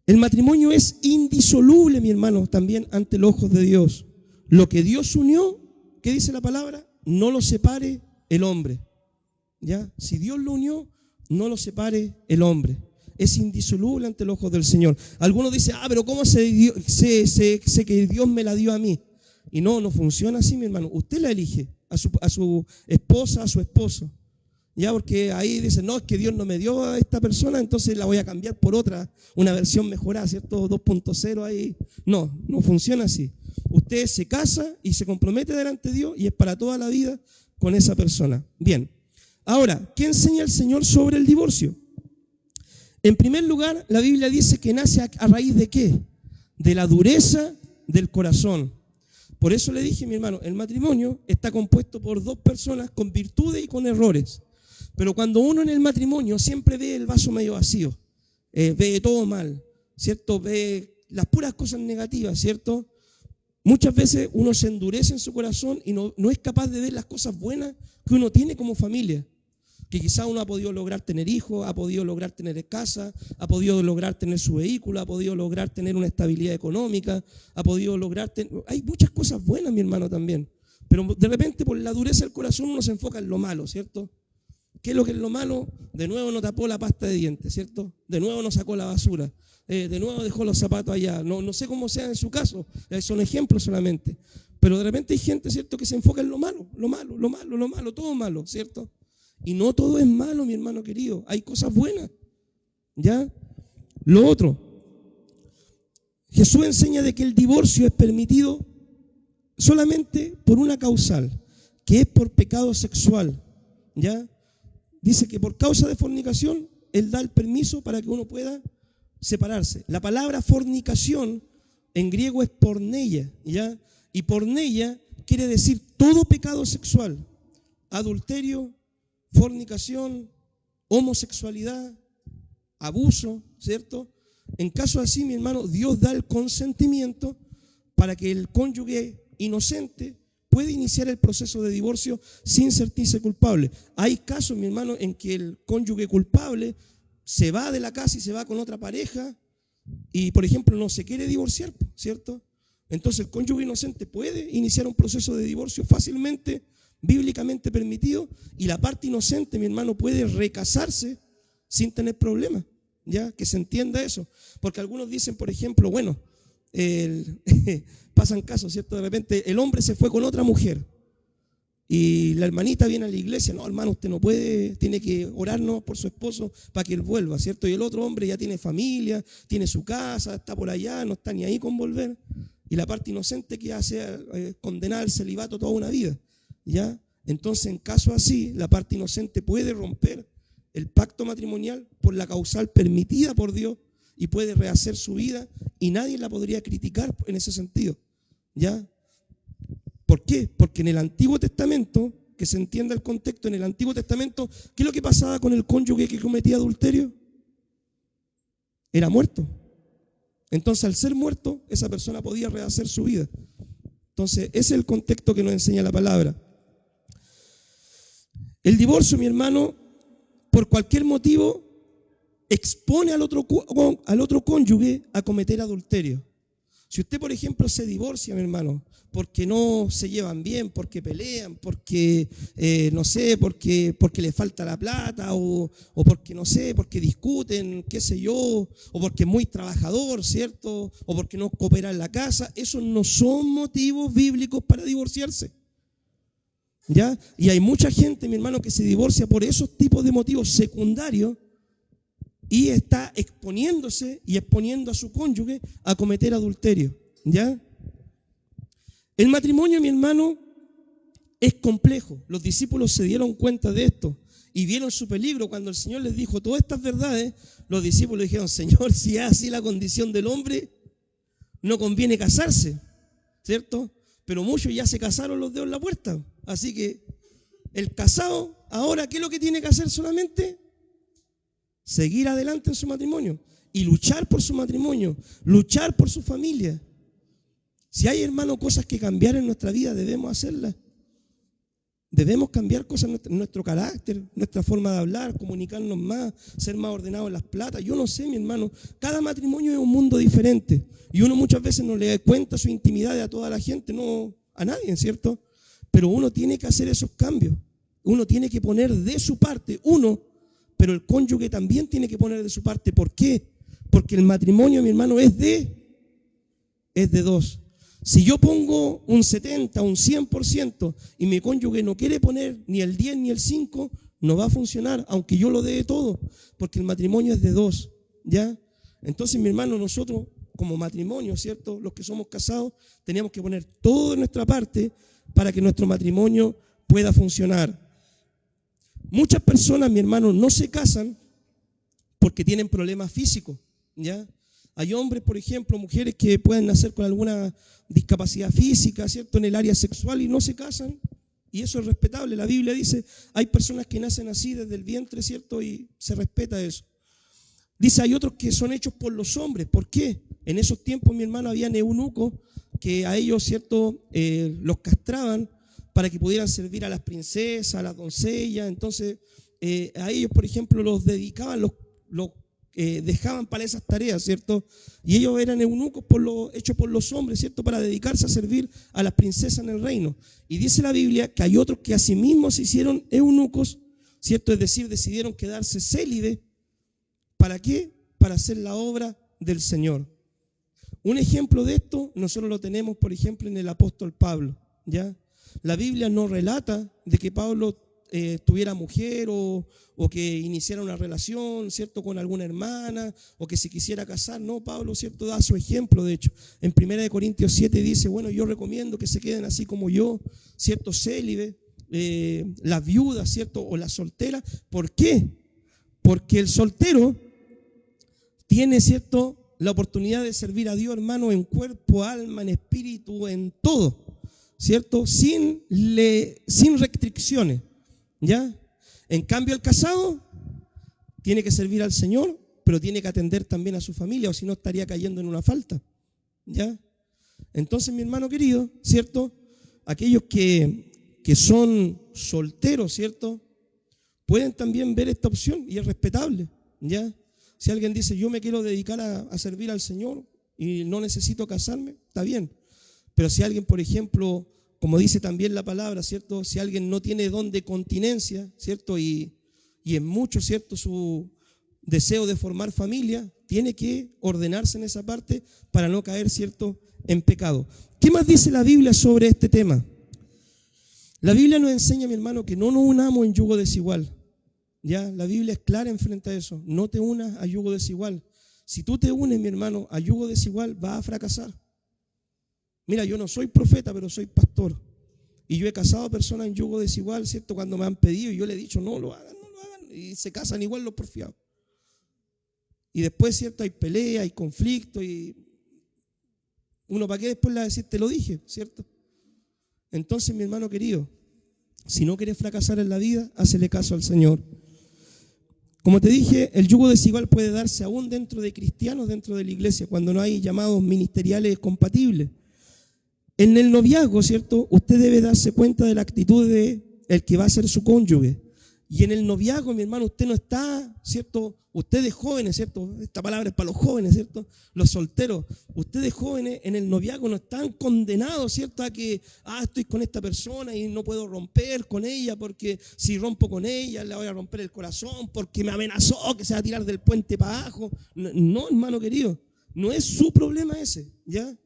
el matrimonio es indisoluble, mi hermano, también ante los ojos de Dios. Lo que Dios unió, ¿qué dice la palabra? No lo separe el hombre. ¿Ya? Si Dios lo unió, no lo separe el hombre. Es indisoluble ante los ojos del Señor. Algunos dicen, pero ¿cómo sé que Dios me la dio a mí? Y no funciona así, mi hermano. Usted la elige, a su esposa, a su esposo. Ya, porque ahí dicen, no, es que Dios no me dio a esta persona, entonces la voy a cambiar por otra, una versión mejorada, ¿cierto? 2.0 ahí. No funciona así. Usted se casa y se compromete delante de Dios y es para toda la vida con esa persona. Bien. Ahora, ¿qué enseña el Señor sobre el divorcio? En primer lugar, la Biblia dice que nace a raíz de ¿qué? De la dureza del corazón. Por eso le dije, mi hermano, el matrimonio está compuesto por dos personas con virtudes y con errores. Pero cuando uno en el matrimonio siempre ve el vaso medio vacío, ve todo mal, ¿cierto? Ve las puras cosas negativas, ¿cierto? Muchas veces uno se endurece en su corazón y no es capaz de ver las cosas buenas que uno tiene como familia. Que quizá uno ha podido lograr tener hijos, ha podido lograr tener casa, ha podido lograr tener su vehículo, ha podido lograr tener una estabilidad económica, ha podido lograr tener... Hay muchas cosas buenas, mi hermano, también. Pero de repente por la dureza del corazón uno se enfoca en lo malo, ¿cierto? ¿Qué es lo que es lo malo? De nuevo no tapó la pasta de dientes, ¿cierto? De nuevo no sacó la basura. De nuevo dejó los zapatos allá. No sé cómo sea en su caso, son ejemplos solamente. Pero de repente hay gente, ¿cierto?, que se enfoca en lo malo, todo malo, ¿cierto? Y no todo es malo, mi hermano querido. Hay cosas buenas, ¿ya? Lo otro, Jesús enseña de que el divorcio es permitido solamente por una causal, que es por pecado sexual, ¿ya? Dice que por causa de fornicación, Él da el permiso para que uno pueda separarse. La palabra fornicación en griego es porneia, ¿ya? Y porneia quiere decir todo pecado sexual, adulterio, fornicación, homosexualidad, abuso, ¿cierto? En caso así, mi hermano, Dios da el consentimiento para que el cónyuge inocente puede iniciar el proceso de divorcio sin sentirse culpable. Hay casos, mi hermano, en que el cónyuge culpable se va de la casa y se va con otra pareja y, por ejemplo, no se quiere divorciar, ¿cierto? Entonces el cónyuge inocente puede iniciar un proceso de divorcio fácilmente, bíblicamente permitido, y la parte inocente, mi hermano, puede recasarse sin tener problemas, ¿ya? Que se entienda eso. Porque algunos dicen, por ejemplo, bueno, pasan casos, ¿cierto? De repente el hombre se fue con otra mujer y la hermanita viene a la iglesia, no, hermano, usted no puede, tiene que orarnos por su esposo para que él vuelva, ¿cierto? Y el otro hombre ya tiene familia, tiene su casa, está por allá, no está ni ahí con volver, y la parte inocente que hace condenar al celibato toda una vida, ¿ya? Entonces, en caso así, la parte inocente puede romper el pacto matrimonial por la causal permitida por Dios y puede rehacer su vida y nadie la podría criticar en ese sentido, ¿ya? ¿Por qué? Porque en el Antiguo Testamento, que se entienda el contexto, en el Antiguo Testamento, ¿qué es lo que pasaba con el cónyuge que cometía adulterio? Era muerto. Entonces, al ser muerto, esa persona podía rehacer su vida. Entonces, ese es el contexto que nos enseña la palabra. El divorcio, mi hermano, por cualquier motivo, expone al otro cónyuge a cometer adulterio. Si usted, por ejemplo, se divorcia, mi hermano, porque no se llevan bien, porque pelean, porque, no sé, porque le falta la plata, o porque, no sé, porque discuten, qué sé yo, o porque es muy trabajador, ¿cierto? O porque no coopera en la casa, esos no son motivos bíblicos para divorciarse, ¿ya? Y hay mucha gente, mi hermano, que se divorcia por esos tipos de motivos secundarios, y está exponiéndose y exponiendo a su cónyuge a cometer adulterio, ¿ya? El matrimonio, mi hermano, es complejo. Los discípulos se dieron cuenta de esto y vieron su peligro. Cuando el Señor les dijo todas estas verdades, los discípulos dijeron, Señor, si es así la condición del hombre, no conviene casarse, ¿cierto? Pero muchos ya se casaron los dedos en la puerta. Así que el casado, ahora, ¿qué es lo que tiene que hacer solamente? Seguir adelante en su matrimonio y luchar por su matrimonio, luchar por su familia. Si hay, hermano, cosas que cambiar en nuestra vida, debemos hacerlas. Debemos cambiar cosas en nuestro carácter, nuestra forma de hablar, comunicarnos más, ser más ordenados en las platas. Yo no sé, mi hermano, cada matrimonio es un mundo diferente. Y uno muchas veces no le da cuenta su intimidad a toda la gente, no a nadie, ¿cierto? Pero uno tiene que hacer esos cambios. Uno tiene que poner de su parte, pero el cónyuge también tiene que poner de su parte. ¿Por qué? Porque el matrimonio, mi hermano, es de dos. Si yo pongo un 70, un 100% y mi cónyuge no quiere poner ni el 10 ni el 5, no va a funcionar, aunque yo lo dé todo, porque el matrimonio es de dos, ¿ya? Entonces, mi hermano, nosotros como matrimonio, ¿cierto? Los que somos casados, tenemos que poner todo de nuestra parte para que nuestro matrimonio pueda funcionar. Muchas personas, mi hermano, no se casan porque tienen problemas físicos, ¿ya? Hay hombres, por ejemplo, mujeres que pueden nacer con alguna discapacidad física, ¿cierto?, en el área sexual y no se casan, y eso es respetable. La Biblia dice, hay personas que nacen así desde el vientre, ¿cierto?, y se respeta eso. Dice, hay otros que son hechos por los hombres. ¿Por qué? En esos tiempos, mi hermano, había eunucos que a ellos, ¿cierto?, los castraban para que pudieran servir a las princesas, a las doncellas. Entonces, a ellos, por ejemplo, los dedicaban, los dejaban para esas tareas, ¿cierto? Y ellos eran eunucos hechos por los hombres, ¿cierto? Para dedicarse a servir a las princesas en el reino. Y dice la Biblia que hay otros que asimismo se hicieron eunucos, ¿cierto? Es decir, decidieron quedarse célibes. ¿Para qué? Para hacer la obra del Señor. Un ejemplo de esto nosotros lo tenemos, por ejemplo, en el apóstol Pablo, ¿ya? La Biblia no relata de que Pablo tuviera mujer o que iniciara una relación, ¿cierto?, con alguna hermana o que se quisiera casar. No, Pablo, ¿cierto?, da su ejemplo. De hecho, en 1 Corintios 7 dice, bueno, yo recomiendo que se queden así como yo, ¿cierto?, célibes, las viudas, ¿cierto?, o las solteras. ¿Por qué? Porque el soltero tiene, ¿cierto?, la oportunidad de servir a Dios, hermano, en cuerpo, alma, en espíritu, en todo, ¿cierto?, sin restricciones, ¿ya? En cambio, el casado tiene que servir al Señor, pero tiene que atender también a su familia, o si no estaría cayendo en una falta, ¿ya? Entonces, mi hermano querido, ¿cierto?, aquellos que son solteros, ¿cierto?, pueden también ver esta opción y es respetable, ¿ya? Si alguien dice, yo me quiero dedicar a servir al Señor y no necesito casarme, está bien. Pero si alguien, por ejemplo, como dice también la palabra, ¿cierto?, si alguien no tiene don de continencia, ¿cierto?, y es mucho, ¿cierto?, su deseo de formar familia, tiene que ordenarse en esa parte para no caer, ¿cierto?, en pecado. ¿Qué más dice la Biblia sobre este tema? La Biblia nos enseña, mi hermano, que no nos unamos en yugo desigual. Ya, la Biblia es clara en frente a eso. No te unas a yugo desigual. Si tú te unes, mi hermano, a yugo desigual, vas a fracasar. Mira, yo no soy profeta, pero soy pastor. Y yo he casado a personas en yugo desigual, ¿cierto?, cuando me han pedido y yo le he dicho, no lo hagan, no lo hagan. Y se casan igual los porfiados. Y después, ¿cierto?, hay pelea, hay conflicto y uno, ¿para qué después le va a decir, te lo dije, ¿cierto? Entonces, mi hermano querido, si no quieres fracasar en la vida, hácele caso al Señor. Como te dije, el yugo desigual puede darse aún dentro de cristianos, dentro de la iglesia, cuando no hay llamados ministeriales compatibles. En el noviazgo, ¿cierto?, usted debe darse cuenta de la actitud de el que va a ser su cónyuge. Y en el noviazgo, mi hermano, usted no está, ¿cierto?, ustedes jóvenes, ¿cierto?, esta palabra es para los jóvenes, ¿cierto?, los solteros, ustedes jóvenes en el noviazgo no están condenados, ¿cierto?, a que, estoy con esta persona y no puedo romper con ella porque si rompo con ella le voy a romper el corazón porque me amenazó que se va a tirar del puente para abajo. No, hermano querido, no es su problema ese, ¿ya?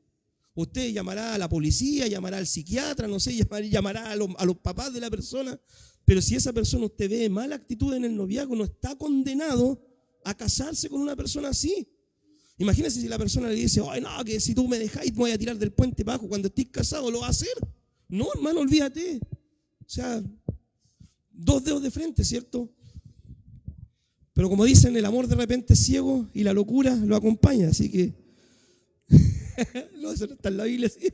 Usted llamará a la policía, llamará al psiquiatra, no sé, llamará a los papás de la persona, pero si esa persona usted ve mala actitud en el noviazgo, no está condenado a casarse con una persona así. Imagínese si la persona le dice, ay no, que si tú me dejáis me voy a tirar del puente para abajo, cuando estés casado lo va a hacer. No, hermano, olvídate. O sea, 2 dedos de frente, ¿cierto? Pero como dicen, el amor de repente es ciego y la locura lo acompaña, así que no, eso no está en la Biblia, ¿sí?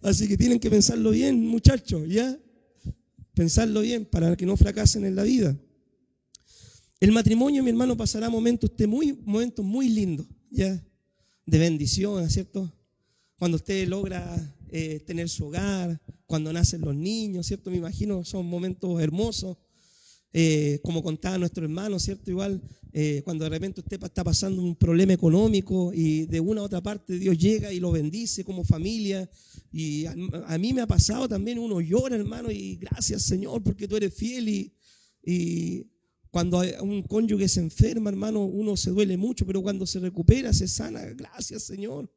Así que tienen que pensarlo bien, muchachos, ¿ya? Pensarlo bien para que no fracasen en la vida. El matrimonio, mi hermano, pasará momentos muy lindos, ¿ya? De bendición, ¿cierto? Cuando usted logra tener su hogar, cuando nacen los niños, ¿cierto? Me imagino, son momentos hermosos. Como contaba nuestro hermano, ¿cierto? Igual, cuando de repente usted está pasando un problema económico y de una u otra parte Dios llega y lo bendice como familia. Y a mí me ha pasado también, uno llora, hermano, y gracias, Señor, porque tú eres fiel. Y cuando un cónyuge se enferma, hermano, uno se duele mucho, pero cuando se recupera, se sana, gracias, Señor,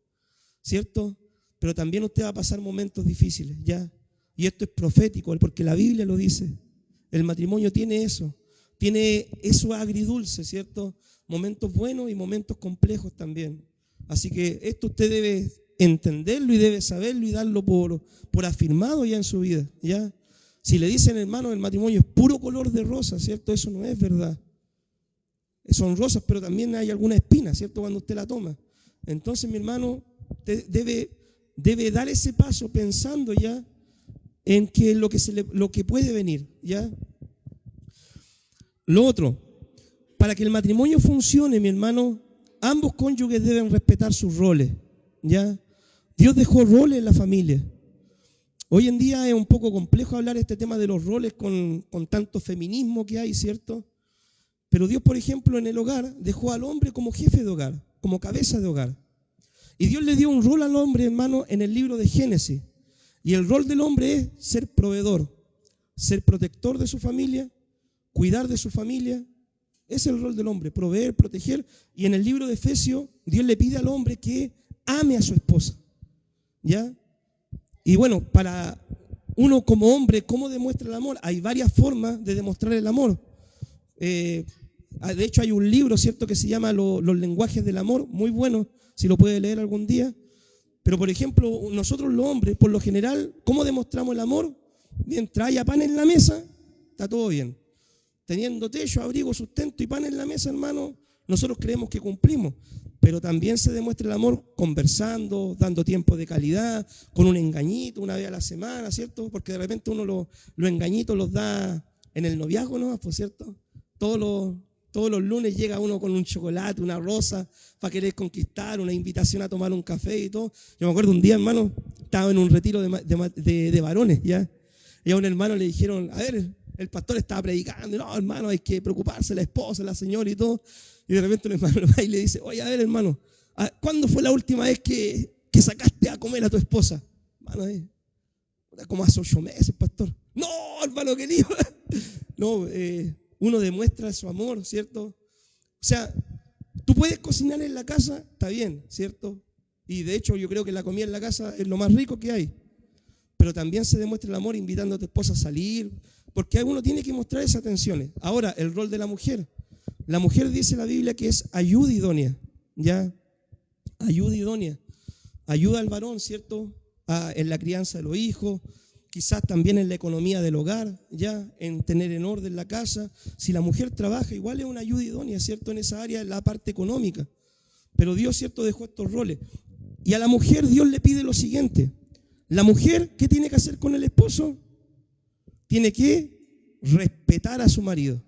¿cierto? Pero también usted va a pasar momentos difíciles, ¿ya? Y esto es profético, porque la Biblia lo dice. El matrimonio tiene eso agridulce, ¿cierto? Momentos buenos y momentos complejos también. Así que esto usted debe entenderlo y debe saberlo y darlo por afirmado ya en su vida, ¿ya? Si le dicen, hermano, el matrimonio es puro color de rosa, ¿cierto? Eso no es verdad. Son rosas, pero también hay alguna espina, ¿cierto? Cuando usted la toma. Entonces, mi hermano, usted debe dar ese paso pensando ya en que lo que puede venir, ¿ya? Lo otro, para que el matrimonio funcione, mi hermano, ambos cónyuges deben respetar sus roles, ¿ya? Dios dejó roles en la familia. Hoy en día es un poco complejo hablar este tema de los roles con tanto feminismo que hay, ¿cierto? Pero Dios, por ejemplo, en el hogar dejó al hombre como jefe de hogar, como cabeza de hogar. Y Dios le dio un rol al hombre, hermano, en el libro de Génesis. Y el rol del hombre es ser proveedor, ser protector de su familia, cuidar de su familia. Ese es el rol del hombre, proveer, proteger. Y en el libro de Efesios, Dios le pide al hombre que ame a su esposa, ¿ya? Y bueno, para uno como hombre, ¿cómo demuestra el amor? Hay varias formas de demostrar el amor. De hecho, hay un libro, ¿cierto?, que se llama Los lenguajes del amor, muy bueno, si lo puede leer algún día. Pero, por ejemplo, nosotros los hombres, por lo general, ¿cómo demostramos el amor? Mientras haya pan en la mesa, está todo bien. Teniendo techo, abrigo, sustento y pan en la mesa, hermano, nosotros creemos que cumplimos. Pero también se demuestra el amor conversando, dando tiempo de calidad, con un engañito una vez a la semana, ¿cierto? Porque de repente uno los engañitos los da en el noviazgo, ¿no? Pues, ¿cierto? Todos los lunes llega uno con un chocolate, una rosa, para querer conquistar, una invitación a tomar un café y todo. Yo me acuerdo un día, hermano, estaba en un retiro de varones, ¿ya? Y a un hermano le dijeron, a ver, el pastor estaba predicando, no, hermano, hay que preocuparse, la esposa, la señora y todo. Y de repente un hermano va y le dice, oye, a ver, hermano, ¿cuándo fue la última vez que sacaste a comer a tu esposa? Hermano, como hace 8 meses, pastor. No, hermano querido. No, uno demuestra su amor, ¿cierto? O sea, tú puedes cocinar en la casa, está bien, ¿cierto? Y de hecho yo creo que la comida en la casa es lo más rico que hay. Pero también se demuestra el amor invitando a tu esposa a salir, porque uno tiene que mostrar esas atenciones. Ahora, el rol de la mujer. La mujer dice la Biblia que es ayuda idónea, ¿ya? Ayuda idónea. Ayuda al varón, ¿cierto? En la crianza de los hijos, quizás también en la economía del hogar, ¿ya? En tener en orden la casa. Si la mujer trabaja, igual es una ayuda idónea, ¿cierto? En esa área, en la parte económica. Pero Dios, ¿cierto?, dejó estos roles. Y a la mujer Dios le pide lo siguiente. La mujer, ¿qué tiene que hacer con el esposo? Tiene que respetar a su marido.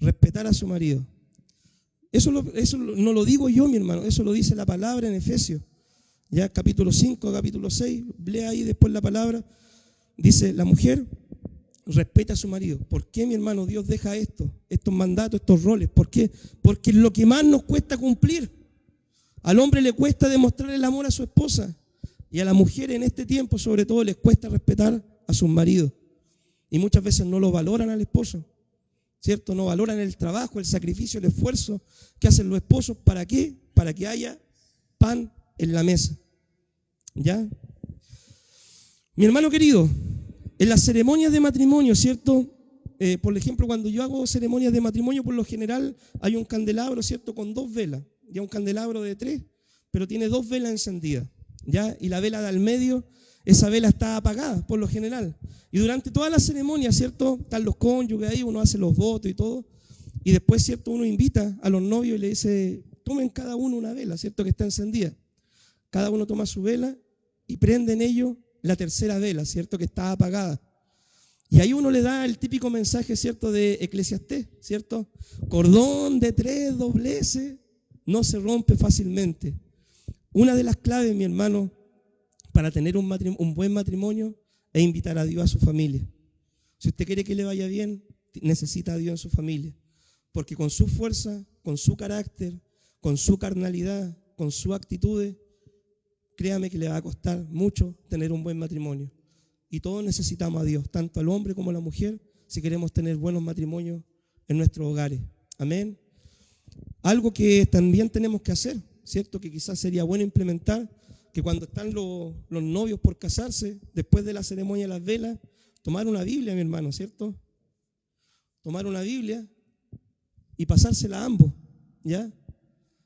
Respetar a su marido. Eso no lo digo yo, mi hermano, eso lo dice la palabra en Efesios. Ya capítulo 5, capítulo 6, lea ahí después la palabra. Dice, la mujer respeta a su marido. ¿Por qué, mi hermano, Dios deja estos mandatos, estos roles? ¿Por qué? Porque es lo que más nos cuesta cumplir. Al hombre le cuesta demostrar el amor a su esposa. Y a la mujer en este tiempo, sobre todo, les cuesta respetar a sus maridos. Y muchas veces no lo valoran al esposo, ¿cierto? No valoran el trabajo, el sacrificio, el esfuerzo que hacen los esposos. ¿Para qué? Para que haya pan en la mesa. ¿Ya? Mi hermano querido, en las ceremonias de matrimonio, ¿cierto? Por ejemplo, cuando yo hago ceremonias de matrimonio, por lo general hay un candelabro, ¿cierto?, con 2 velas. Ya un candelabro de 3, pero tiene 2 velas encendidas, ¿ya? Y la vela de al medio esa vela está apagada por lo general. Y durante toda la ceremonia, ¿cierto? Están los cónyuges ahí, uno hace los votos y todo. Y después, ¿cierto? Uno invita a los novios y le dice, tomen cada uno una vela, ¿cierto? Que está encendida. Cada uno toma su vela y prende en ello la tercera vela, ¿cierto? Que está apagada. Y ahí uno le da el típico mensaje, ¿cierto? De Eclesiastés, ¿cierto? Cordón de 3 dobleces no se rompe fácilmente. Una de las claves, mi hermano, para tener un buen matrimonio es invitar a Dios a su familia. Si usted quiere que le vaya bien, necesita a Dios en su familia. Porque con su fuerza, con su carácter, con su carnalidad, con sus actitudes, créame que le va a costar mucho tener un buen matrimonio. Y todos necesitamos a Dios, tanto al hombre como a la mujer, si queremos tener buenos matrimonios en nuestros hogares. Amén. Algo que también tenemos que hacer, ¿cierto? Que quizás sería bueno implementar, que cuando están los novios por casarse, después de la ceremonia de las velas, tomar una Biblia, mi hermano, ¿cierto? Tomar una Biblia y pasársela a ambos, ¿ya?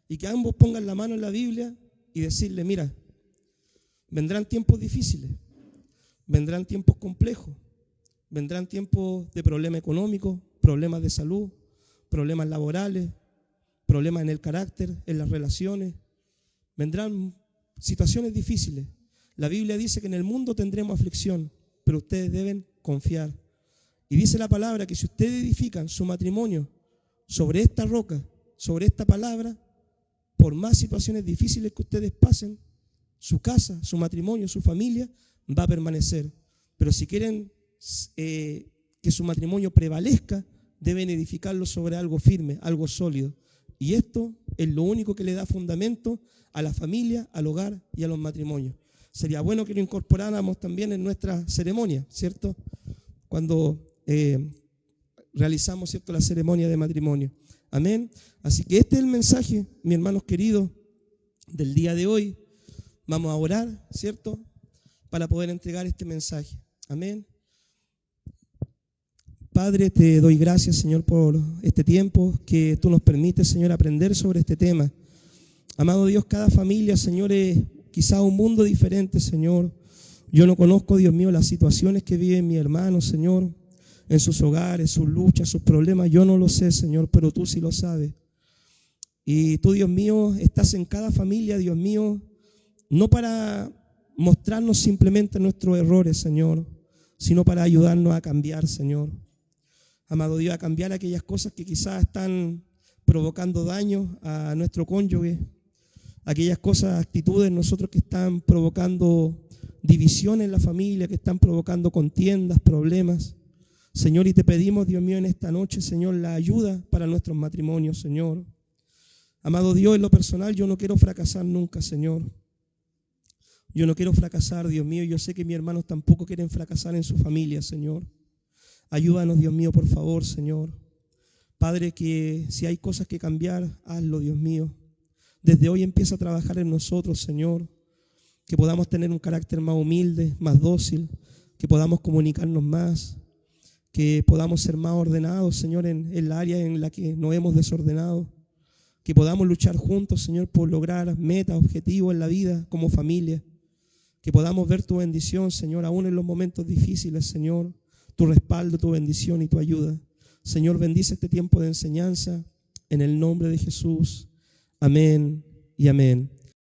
Y que ambos pongan la mano en la Biblia y decirle, mira, vendrán tiempos difíciles, vendrán tiempos complejos, vendrán tiempos de problemas económicos, problemas de salud, problemas laborales, problemas en el carácter, en las relaciones, vendrán situaciones difíciles. La Biblia dice que en el mundo tendremos aflicción, pero ustedes deben confiar. Y dice la palabra que si ustedes edifican su matrimonio sobre esta roca, sobre esta palabra, por más situaciones difíciles que ustedes pasen, su casa, su matrimonio, su familia va a permanecer. Pero si quieren que su matrimonio prevalezca, deben edificarlo sobre algo firme, algo sólido. Y esto es lo único que le da fundamento a la familia, al hogar y a los matrimonios. Sería bueno que lo incorporáramos también en nuestra ceremonia, ¿cierto? Cuando realizamos, ¿cierto?, la ceremonia de matrimonio. Amén. Así que este es el mensaje, mis hermanos queridos, del día de hoy. Vamos a orar, ¿cierto?, para poder entregar este mensaje. Amén. Padre, te doy gracias, Señor, por este tiempo que tú nos permites, Señor, aprender sobre este tema. Amado Dios, cada familia, Señor, es quizá un mundo diferente, Señor. Yo no conozco, Dios mío, las situaciones que viven mis hermanos, Señor, en sus hogares, sus luchas, sus problemas. Yo no lo sé, Señor, pero tú sí lo sabes. Y tú, Dios mío, estás en cada familia, Dios mío, no para mostrarnos simplemente nuestros errores, Señor, sino para ayudarnos a cambiar, Señor. Amado Dios, a cambiar aquellas cosas que quizás están provocando daño a nuestro cónyuge, aquellas cosas, actitudes nosotros que están provocando división en la familia, que están provocando contiendas, problemas. Señor, y te pedimos, Dios mío, en esta noche, Señor, la ayuda para nuestros matrimonios, Señor. Amado Dios, en lo personal yo no quiero fracasar nunca, Señor. Yo no quiero fracasar, Dios mío. Yo sé que mis hermanos tampoco quieren fracasar en su familia, Señor. Ayúdanos, Dios mío, por favor, Señor. Padre, que si hay cosas que cambiar, hazlo, Dios mío. Desde hoy empieza a trabajar en nosotros, Señor. Que podamos tener un carácter más humilde, más dócil. Que podamos comunicarnos más. Que podamos ser más ordenados, Señor, en el área en la que nos hemos desordenado. Que podamos luchar juntos, Señor, por lograr metas, objetivos en la vida como familia. Que podamos ver tu bendición, Señor, aún en los momentos difíciles, Señor. Tu respaldo, tu bendición y tu ayuda. Señor, bendice este tiempo de enseñanza en el nombre de Jesús. Amén y amén.